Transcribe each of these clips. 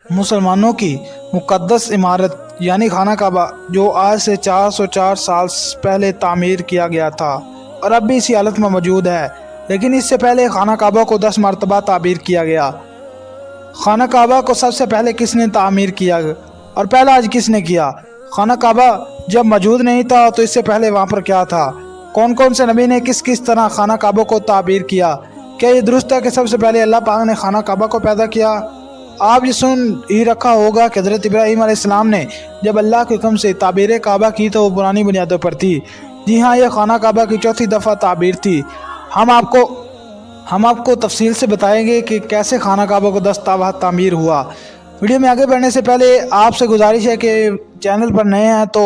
مسلمانوں کی مقدس عمارت یعنی خانہ کعبہ جو آج سے 404 سال پہلے تعمیر کیا گیا تھا اور اب بھی اسی حالت میں موجود ہے، لیکن اس سے پہلے خانہ کعبہ کو 10 مرتبہ تعمیر کیا گیا۔ خانہ کعبہ کو سب سے پہلے کس نے تعمیر کیا اور پہلا آج کس نے کیا؟ خانہ کعبہ جب موجود نہیں تھا تو اس سے پہلے وہاں پر کیا تھا؟ کون کون سے نبی نے کس طرح خانہ کعبہ کو تعمیر کیا؟ کیا یہ درست ہے کہ سب سے پہلے اللہ پاک نے خانہ کعبہ کو پیدا کیا؟ آپ یہ سن ہی رکھا ہوگا کہ حضرت ابراہیم علیہ السلام نے جب اللہ کے حکم سے تعمیر کعبہ کی تو وہ پرانی بنیادوں پر تھی۔ جی ہاں، یہ خانہ کعبہ کی 4تھی دفعہ تعمیر تھی۔ ہم آپ کو تفصیل سے بتائیں گے کہ کیسے خانہ کعبہ کو 10 دفعہ تعمیر ہوا۔ ویڈیو میں آگے بڑھنے سے پہلے آپ سے گزارش ہے کہ چینل پر نئے ہیں تو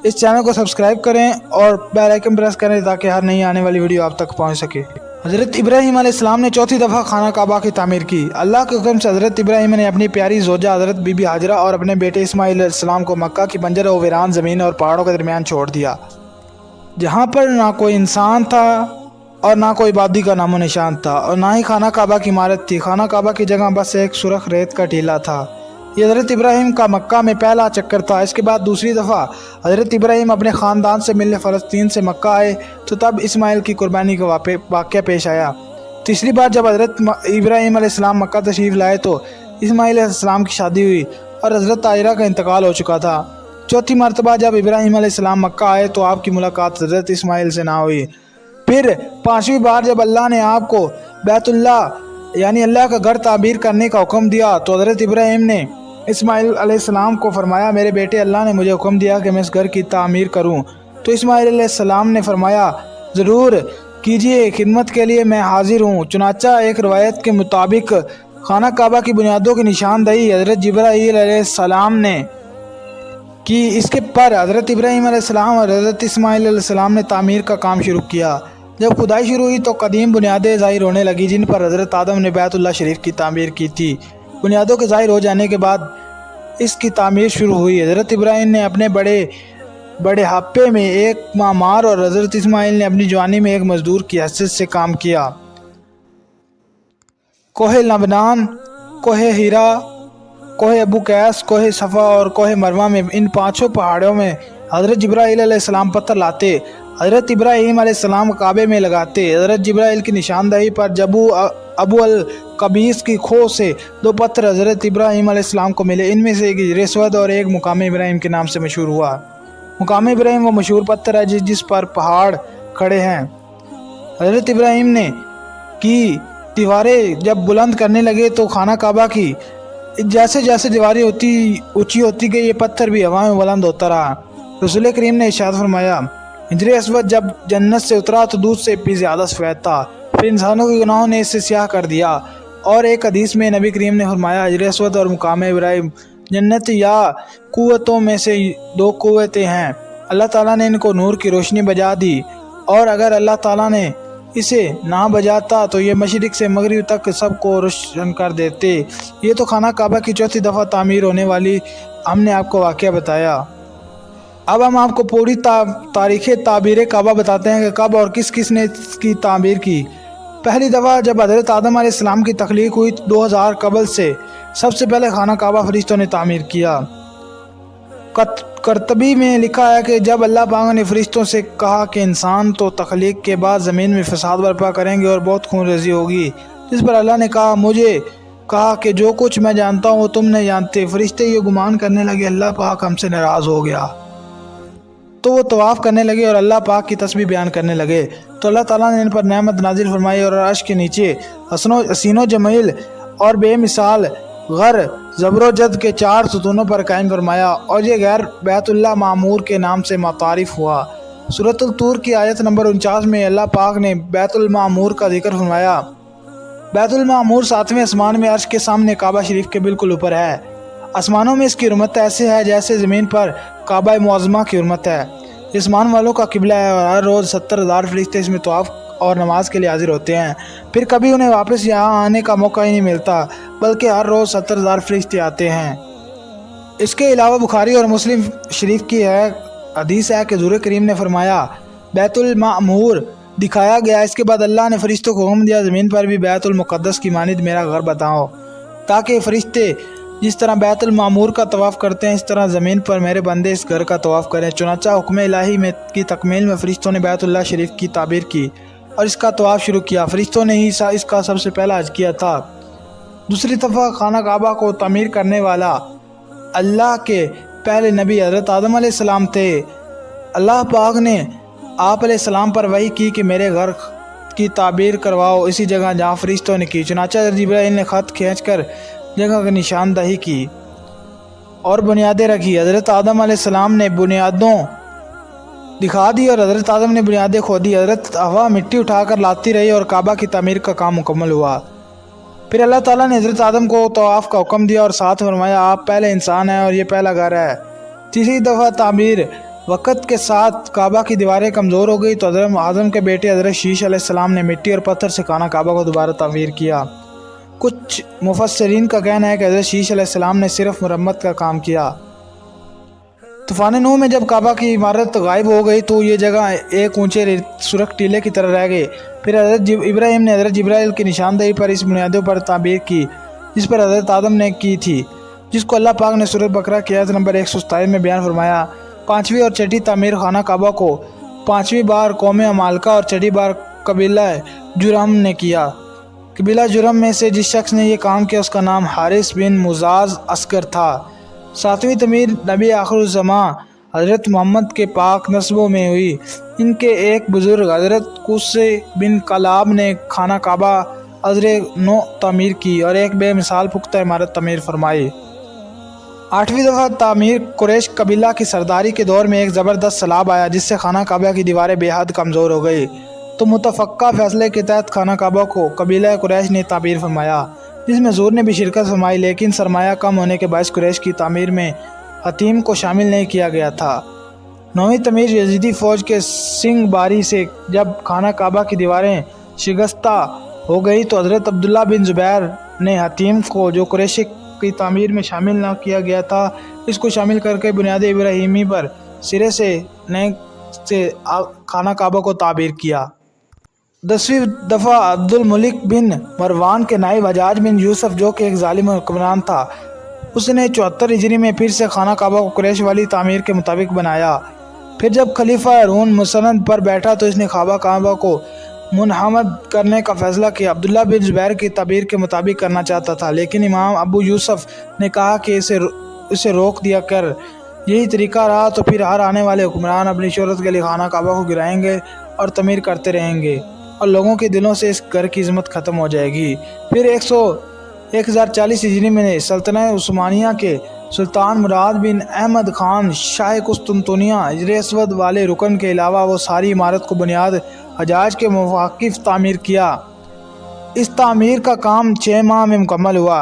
اس چینل کو سبسکرائب کریں اور بیل آئیکن پریس کریں تاکہ ہر نئی آنے والی ویڈیو آپ تک پہنچ سکے۔ حضرت ابراہیم علیہ السلام نے 4تھی دفعہ خانہ کعبہ کی تعمیر کی۔ اللہ کے حکم سے حضرت ابراہیم نے اپنی پیاری زوجہ حضرت بی بی ہاجرہ اور اپنے بیٹے اسماعیل علیہ السلام کو مکہ کی بنجر و ویران زمین اور پہاڑوں کے درمیان چھوڑ دیا، جہاں پر نہ کوئی انسان تھا اور نہ کوئی آبادی کا نام و نشان تھا اور نہ ہی خانہ کعبہ کی عمارت تھی۔ خانہ کعبہ کی جگہ بس ایک سرخ ریت کا ٹیلہ تھا۔ یہ حضرت ابراہیم کا مکہ میں پہلا چکر تھا۔ اس کے بعد دوسری دفعہ حضرت ابراہیم اپنے خاندان سے ملنے فلسطین سے مکہ آئے تو تب اسماعیل کی قربانی کا واقعہ پیش آیا۔ تیسری بار جب حضرت ابراہیم علیہ السلام مکہ تشریف لائے تو اسماعیل علیہ السلام کی شادی ہوئی اور حضرت ہاجرہ کا انتقال ہو چکا تھا۔ 4تھی مرتبہ جب ابراہیم علیہ السلام مکہ آئے تو آپ کی ملاقات حضرت اسماعیل سے نہ ہوئی۔ پھر 5ویں بار جب اللہ نے آپ کو بیت اللہ یعنی اللہ کا گھر تعمیر کرنے کا حکم دیا تو حضرت ابراہیم نے اسماعیل علیہ السلام کو فرمایا، میرے بیٹے، اللہ نے مجھے حکم دیا کہ میں اس گھر کی تعمیر کروں۔ تو اسماعیل علیہ السلام نے فرمایا، ضرور کیجئے، خدمت کے لیے میں حاضر ہوں۔ چنانچہ ایک روایت کے مطابق خانہ کعبہ کی بنیادوں کی نشاندہی حضرت جبرائیل علیہ السلام نے کی۔ اس کے پر حضرت ابراہیم علیہ السلام اور حضرت اسماعیل علیہ السلام نے تعمیر کا کام شروع کیا۔ جب کھدائی شروع ہوئی تو قدیم بنیادیں ظاہر ہونے لگی جن پر حضرت آدم نے بیت اللہ شریف کی تعمیر کی تھی۔ بنیادوں کے ظاہر ہو جانے کے بعد اس کی تعمیر شروع ہوئی۔ حضرت ابراہیم نے اپنے بڑے ہاپے میں ایک معمار اور حضرت اسماعیل نے اپنی جوانی میں ایک مزدور کی حیثیت سے کام کیا۔ کوہ لبنان، کوہ ہیرا، کوہ ابو قیس، کوہ صفا اور کوہ مروہ میں ان 5 پہاڑوں میں حضرت جبرائیل علیہ السلام پتھر لاتے، حضرت ابراہیم علیہ السلام کعبے میں لگاتے۔ حضرت جبرائیل کی نشاندہی پر جب ابو القبیس کی کھو سے 2 پتھر حضرت ابراہیم علیہ السلام کو ملے، ان میں سے ایک حجر اسود اور ایک مقام ابراہیم کے نام سے مشہور ہوا۔ مقام ابراہیم وہ مشہور پتھر ہے جس پر پہاڑ کھڑے ہیں۔ حضرت ابراہیم نے کی دیواریں جب بلند کرنے لگے تو خانہ کعبہ کی جیسے جیسے دیواریں اونچی ہوتی گئی یہ پتھر بھی ہوا میں بلند ہوتا رہا۔ رسول کریم نے ارشاد فرمایا، حجر اسود جب جنت سے اترا تو دودھ سے بھی زیادہ سفید تھا، پھر انسانوں کے گناہوں نے اسے سیاہ کر دیا۔ اور ایک حدیث میں نبی کریم نے فرمایا، حجر اسود اور مقام ابراہیم جنت یا قوتوں میں سے 2 قوتیں ہیں، اللہ تعالیٰ نے ان کو نور کی روشنی بجا دی، اور اگر اللہ تعالیٰ نے اسے نہ بجاتا تو یہ مشرق سے مغرب تک سب کو روشن کر دیتے۔ یہ تو خانہ کعبہ کی 4تھی دفعہ تعمیر ہونے والی ہم نے آپ کو واقعہ بتایا۔ اب ہم آپ کو پوری تاریخ تعمیر کعبہ بتاتے ہیں کہ کب اور کس نے اس کی تعمیر کی۔ پہلی دفعہ جب حضرت آدم علیہ السلام کی تخلیق ہوئی 2000 قبل سے سب سے پہلے خانہ کعبہ فرشتوں نے تعمیر کیا۔ قرطبی میں لکھا ہے کہ جب اللہ پاک نے فرشتوں سے کہا کہ انسان تو تخلیق کے بعد زمین میں فساد برپا کریں گے اور بہت خون ریزی ہوگی، جس پر اللہ نے مجھے کہا کہ جو کچھ میں جانتا ہوں وہ تم نہیں جانتے۔ فرشتے یہ گمان کرنے لگے اللہ پاک ہم سے ناراض ہو گیا، تو وہ طواف کرنے لگے اور اللہ پاک کی تسبیح بیان کرنے لگے۔ تو اللہ تعالیٰ نے ان پر نعمت نازل فرمائی اور عرش کے نیچے حسین و جمیل اور بے مثال غر زبر و جد کے 4 ستونوں پر قائم فرمایا، اور یہ غیر بیت اللہ معمور کے نام سے متعارف ہوا۔ سورۃ الطور کی آیت نمبر 49 میں اللہ پاک نے بیت المعمور کا ذکر فرمایا۔ بیت المعمور 7ویں آسمان میں عرش کے سامنے کعبہ شریف کے بالکل اوپر ہے۔ آسمانوں میں اس کی حرمت ایسے ہے جیسے زمین پر کعبہ معظمہ کی حرمت ہے۔ آسمان والوں کا قبلہ ہے اور ہر روز 70,000 فرشتے اس میں طواف اور نماز کے لیے حاضر ہوتے ہیں، پھر کبھی انہیں واپس یہاں آنے کا موقع ہی نہیں ملتا، بلکہ ہر روز 70,000 فرشتے آتے ہیں۔ اس کے علاوہ بخاری اور مسلم شریف کی حدیث ہے کہ حضور کریم نے فرمایا، بیت المعمور دکھایا گیا، اس کے بعد اللہ نے فرشتوں کو حکم دیا زمین پر بھی بیت المقدس کی مانند میرا گھر بتاؤ، تاکہ فرشتے جس طرح بیت المعمور کا طواف کرتے ہیں اس طرح زمین پر میرے بندے اس گھر کا طواف کریں۔ چنانچہ حکم الہی میں کی تکمیل میں فرشتوں نے بیت اللہ شریف کی تعمیر کی اور اس کا طواف شروع کیا۔ فرشتوں نے ہی اس کا سب سے پہلا حج کیا تھا۔ دوسری دفعہ خانہ کعبہ کو تعمیر کرنے والا اللہ کے پہلے نبی حضرت آدم علیہ السلام تھے۔ اللہ پاک نے آپ علیہ السلام پر وحی کی کہ میرے گھر کی تعمیر کرواؤ اسی جگہ جہاں فرشتوں نے کی۔ چنانچہ جبرائیل نے خط کھینچ کر جگہ کی نشاندہی کی اور بنیادیں رکھی۔ حضرت آدم علیہ السلام نے بنیادوں دکھا دی اور حضرت آدم نے بنیادیں کھودی۔ حضرت حوا مٹی اٹھا کر لاتی رہی اور کعبہ کی تعمیر کا کام مکمل ہوا۔ پھر اللہ تعالیٰ نے حضرت آدم کو طواف کا حکم دیا اور ساتھ فرمایا آپ پہلے انسان ہیں اور یہ پہلا گھر ہے۔ تیسری دفعہ تعمیر وقت کے ساتھ کعبہ کی دیواریں کمزور ہو گئی تو حضرت آدم کے بیٹے حضرت شیش علیہ السلام نے مٹی اور پتھر سے خانہ کعبہ کو دوبارہ تعمیر کیا۔ کچھ مفسرین کا کہنا ہے کہ حضرت شیش علیہ السلام نے صرف مرمت کا کام کیا۔ طوفان نوح میں جب کعبہ کی عمارت غائب ہو گئی تو یہ جگہ ایک اونچے سرخ ٹیلے کی طرح رہ گئی۔ پھر حضرت ابراہیم نے حضرت جبرائیل کی نشاندہی پر اس بنیادوں پر تعمیر کی جس پر حضرت آدم نے کی تھی، جس کو اللہ پاک نے سورۃ بقرہ کی آیت نمبر 127 میں بیان فرمایا۔ پانچویں اور چھٹی تعمیر خانہ کعبہ کو پانچویں بار قوم عمالقہ اور چھٹی بار قبیلہ جرہم نے کیا۔ قبیلہ جرہم میں سے جس شخص نے یہ کام کیا اس کا نام حارث بن مزاز عسکر تھا۔ ساتویں تعمیر نبی آخر الزماں حضرت محمد کے پاک نسبوں میں ہوئی۔ ان کے ایک بزرگ حضرت قصے بن کلاب نے خانہ کعبہ ازر نو تعمیر کی اور ایک بے مثال پختہ عمارت تعمیر فرمائی۔ آٹھویں دفعہ تعمیر قریش قبیلہ کی سرداری کے دور میں ایک زبردست سیلاب آیا جس سے خانہ کعبہ کی دیواریں بے حد کمزور ہو گئی، تو متفقہ فیصلے کے تحت خانہ کعبہ کو قبیلہ قریش نے تعمیر فرمایا، جس میں حضور نے بھی شرکت فرمائی، لیکن سرمایہ کم ہونے کے باعث قریش کی تعمیر میں حتیم کو شامل نہیں کیا گیا تھا۔ نویں تعمیر یزیدی فوج کے سنگ باری سے جب خانہ کعبہ کی دیواریں شکستہ ہو گئی تو حضرت عبداللہ بن زبیر نے حتیم کو جو قریش کی تعمیر میں شامل نہ کیا گیا تھا اس کو شامل کر کے بنیاد ابراہیمی پر سرے سے نئے سے خانہ کعبہ کو تعمیر کیا۔ 10ویں دفعہ عبد الملک بن مروان کے نائب حجاج بن یوسف جو کہ ایک ظالم حکمران تھا، اس نے 74 ہجری میں پھر سے خانہ کعبہ کو قریش والی تعمیر کے مطابق بنایا۔ پھر جب خلیفہ ہارون مسند پر بیٹھا تو اس نے خانہ کعبہ کو منہدم کرنے کا فیصلہ کیا۔ عبداللہ بن زبیر کی تعبیر کے مطابق کرنا چاہتا تھا، لیکن امام ابو یوسف نے کہا کہ اسے روک دیا کر یہی طریقہ رہا تو پھر ہر آنے والے حکمران اپنی شہرت کے لیے خانہ کعبہ کو گرائیں گے اور تعمیر کرتے رہیں گے اور لوگوں کے دلوں سے اس گھر کی عظمت ختم ہو جائے گی۔ پھر 1040 ہجری میں سلطنت عثمانیہ کے سلطان مراد بن احمد خان شاہ قسطنطنیہ حجر اسود والے رکن کے علاوہ وہ ساری عمارت کو بنیاد حجاج کے موافق تعمیر کیا۔ اس تعمیر کا کام 6 ماہ میں مکمل ہوا۔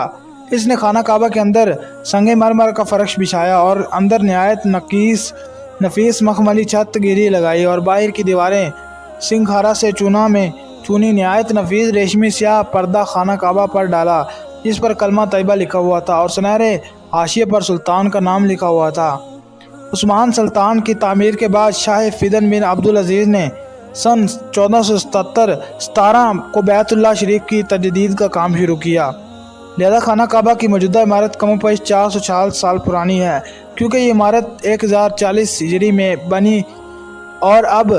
اس نے خانہ کعبہ کے اندر سنگ مرمر کا فرش بچھایا اور اندر نہایت نفیس مخملی چھت گیری لگائی اور باہر کی دیواریں سنگھارا سے چونی نہایت نفیس ریشمی سیاہ پردہ خانہ کعبہ پر ڈالا جس پر کلمہ طیبہ لکھا ہوا تھا اور سنہرے حاشیے پر سلطان کا نام لکھا ہوا تھا۔ عثمان سلطان کی تعمیر کے بعد شاہ فیدن بن عبدالعزیز نے سن 1417 کو بیت اللہ شریف کی تجدید کا کام شروع کیا۔ لہذا خانہ کعبہ کی موجودہ عمارت کم و بیش 460 سال پرانی ہے، کیونکہ یہ عمارت 1040 ہجری میں بنی اور اب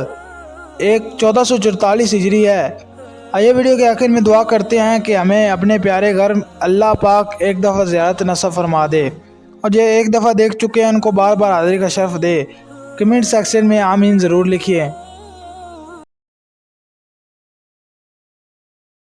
1444 ہجری ہے۔ آئیے ویڈیو کے آخر میں دعا کرتے ہیں کہ ہمیں اپنے پیارے گھر اللہ پاک ایک دفعہ زیارت نصیب فرما دے، اور جو ایک دفعہ دیکھ چکے ہیں ان کو بار بار حاضری کا شرف دے۔ کمنٹ سیکشن میں آمین ضرور لکھیے۔